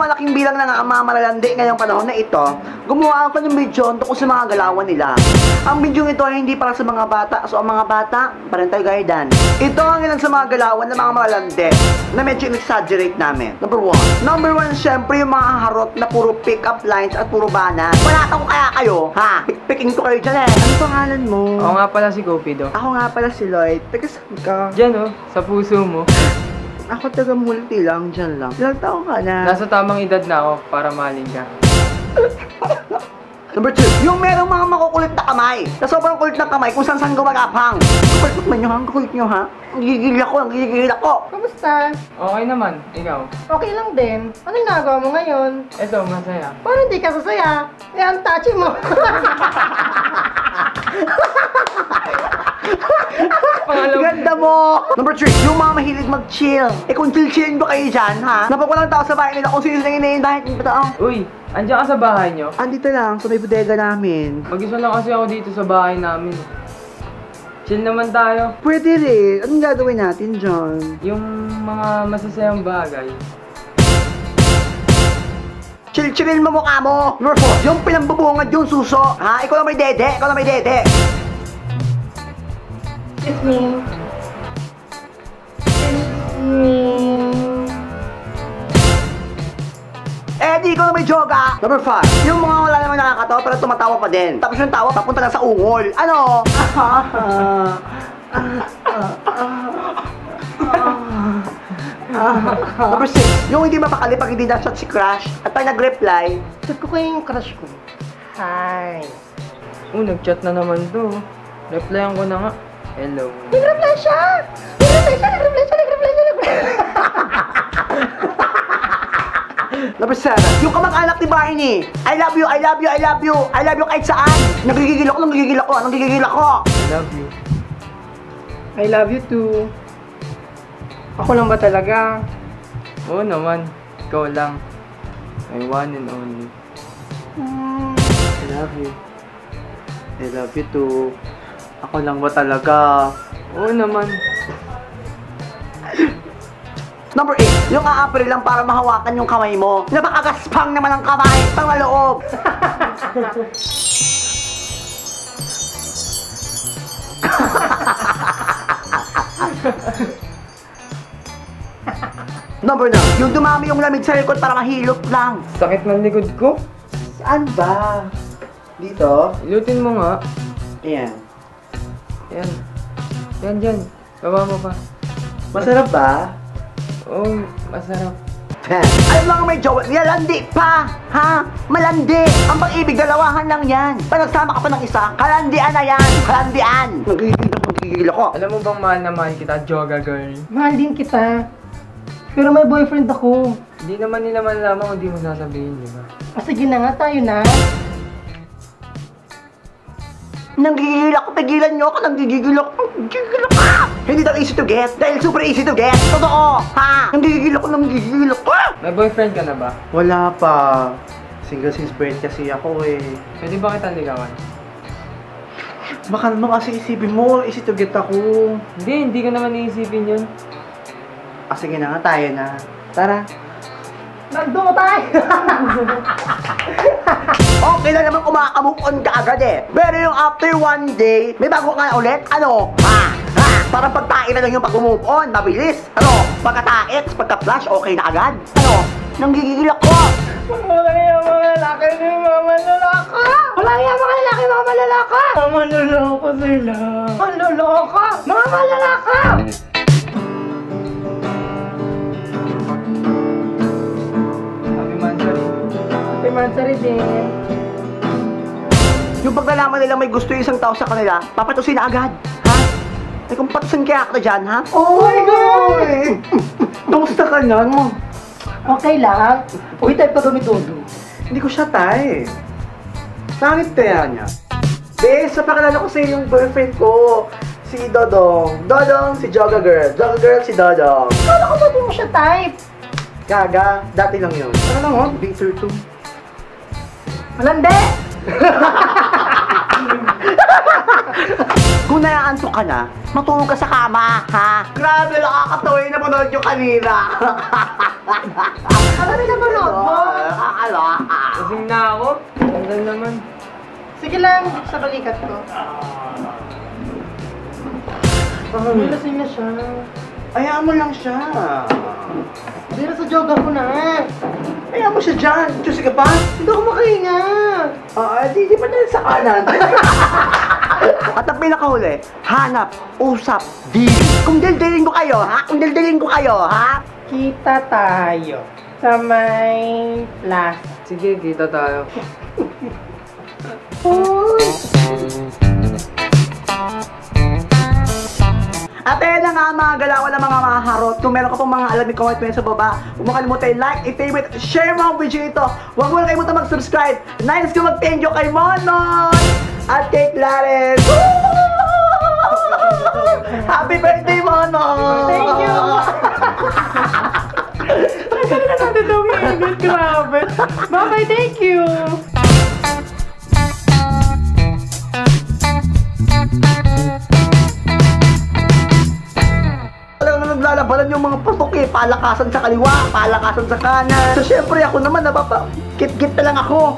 malaking bilang ng mga malalandi ngayong panahon na ito, gumawa ako ng video tungkol sa mga galawan nila. Ang video ito ay hindi para sa mga bata, so ang mga bata, parental guidance. Ito ang ilan sa mga galawan ng mga malalandi na medyo exaggerate namin. Number 1. Number 1, syempre yung mga harot na puro pick-up lines at puro bana. Panatan ko kaya kayo, ha? Pick-picking ko kayo dyan eh. Ano pangalan mo? Ako nga pala si Cupido. Ako nga pala si Lloyd. Taga saan ka? Diyan oh, sa puso mo. Ako taga multi lang, dyan lang. Ilang taong ka na? Nasa tamang edad na ako para mahalin ka. Number 2, yung merong mga makukulit na kamay. Na sobrang kulit ng kamay kung saan gumagapang. Kulit man nyo ha, kulit nyo ha. Gigigil ako. Kamusta? Okay naman, ikaw. Okay lang din. Anong nagawa mo ngayon? Eto, masaya. Paano hindi ka sasaya? Yan, touchy mo. Ganda mo! Number 3, yung mga mahilig mag-chill. Eh kung chill-chillin ba kayo dyan, ha? Napagwalang tao sa bahay nila kung sino lang inayin dahil hindi ba Uy, andiyan ka sa bahay nyo? andito lang, sa may bodega namin. Mag-isa lang kasi ako dito sa bahay namin. Chill naman tayo. Pwede rin. Anong gagawin natin dyan? Yung mga masasayang bagay. Chill-chillin mo mukha mo! Number 4, yung pinambubungad yung suso. Ha? Ikaw lang may dede. Excuse me. Eh, di ko na may joga. Number 5, yung mga wala naman nakakatawa pero tumatawa pa din. Tapos yung tawa papunta lang sa ungol. Ano? Number 6, yung hindi mapakali pag hindi na-shot si Crush. At pag nag-reply, Chat ko kayo yung crush ko. Hi. Oh, nag-chat na naman to. Replyan ko na nga. Hello. Nag-reply siya! Number 7, yung kamag-anak ni Barney. I love you kahit saan. Nagigigil ako. I love you. I love you too. Ako lang ba talaga? Oo naman, ikaw lang. My one and only. I love you too. Ako lang ba talaga? Oo naman. Number 8, yung aapril lang para mahawakan yung kamay mo. Napakagaspang naman ang kamay, pangaloob. Number 9, yung dumami yung lamig sa likod para mahilot lang. Sakit ng likod ko. Saan ba? Dito? Ilutin mo nga. Ayan. Yan. Yan dyan. Baba mo pa. Masarap ba? Oo, masarap. Alam lang may jowa, nilalandi pa! Ha? Malandi! Ang pag-ibig, dalawahan lang yan. Pag nagsama ka pa ng isa, kalandian na yan! Kalandian! Nagigigil ako. Alam mo bang mahal na mahal kita, Joga girl? Mahal din kita. Pero may boyfriend ako. Hindi naman nila malalaman kung di mo sasabihin, di ba? Sige na nga, tayo na. Nanggigigil ako, tigilan nyo ako, nanggigigil ako. Hindi daw easy to get, dahil super easy to get. Totoo, ha? Nanggigigil ako. May boyfriend ka na ba? Wala pa. Single since birth kasi ako eh. Pwede ba kita ligawan? Baka naman kasi isipin mo, easy to get ako. Hindi ko naman iisipin yun. Sige na nga, tayo na. Tara. Nandun tayo! Okay lang naman kumaka-move on ka agad eh. Pero yung after one day, may bago ka na ulit? Ano? Ha? Parang pagtain na lang yung pag-move on, mabilis. Ano? Pagka-tax, pagka-flash, okay na agad. Ano? Nanggigigil ako. Wala yung mga lalaki ni Mama Lalaka! Wala yung mga lalaki, Mama Lalaka! Mama Lalaka sila! Maluloko! Mama Lalaka! Happy Mansari din. Yung paglalaman nila may gusto yung isang tao sa kanila, papatusin na agad. Ha? Eh kung patusin kaya ako dyan, ha? Oh my God! Kamusta ka na? Okay lang. Uy, type ka Dodo. Hindi ko siya tay. Pangit kaya niya. Bes, napakilala ko sa'yo yung boyfriend ko. Si Dodong. Dodong, si Joga Girl. Joga Girl, si Dodong. Kala ko ba di mo siya type? Gaga, dati lang yun. Ano lang oh, bitter too. Malandi! Kung naaantok ka na, matulog ka sa kama, ha? Grabe, nakakatawa yung napanood nyo kanina. Ano rin napanood mo? Nakakaloka. Lasing na ako. Ganda naman. Sige lang, sa balikat ko. May lasing na siya. Hayaan mo lang siya. Hindi na sa joga ko na. Hayaan mo siya dyan. Diyos ka pa? Hindi ako makahinga. Di pa dahil sa kanan. At ang pinakahuli, hanap, usap, dili. Kung dildilin ko kayo, ha? Kung dildilin ko kayo, ha? Kita tayo sa may plus. Sige, kita tayo. At ayan na nga mga galawan ng mga maharot. Kung meron ka pong mga alam, comment mo yan sa baba. Huwag mo kalimutan i-like, i-favorite, share mo ang video ito. Huwag mo na kalimutan mag-subscribe. Nice ko mag-thank you kay Monon at kay Clarence. Happy birthday, Monon! Thank you! Tagal na natin daw minute. Grabe. Bye-bye, thank you! Naglalabanan yung mga putok eh. Palakasan sa kaliwa, palakasan sa kanan. So syempre ako naman, kit-kit na lang ako.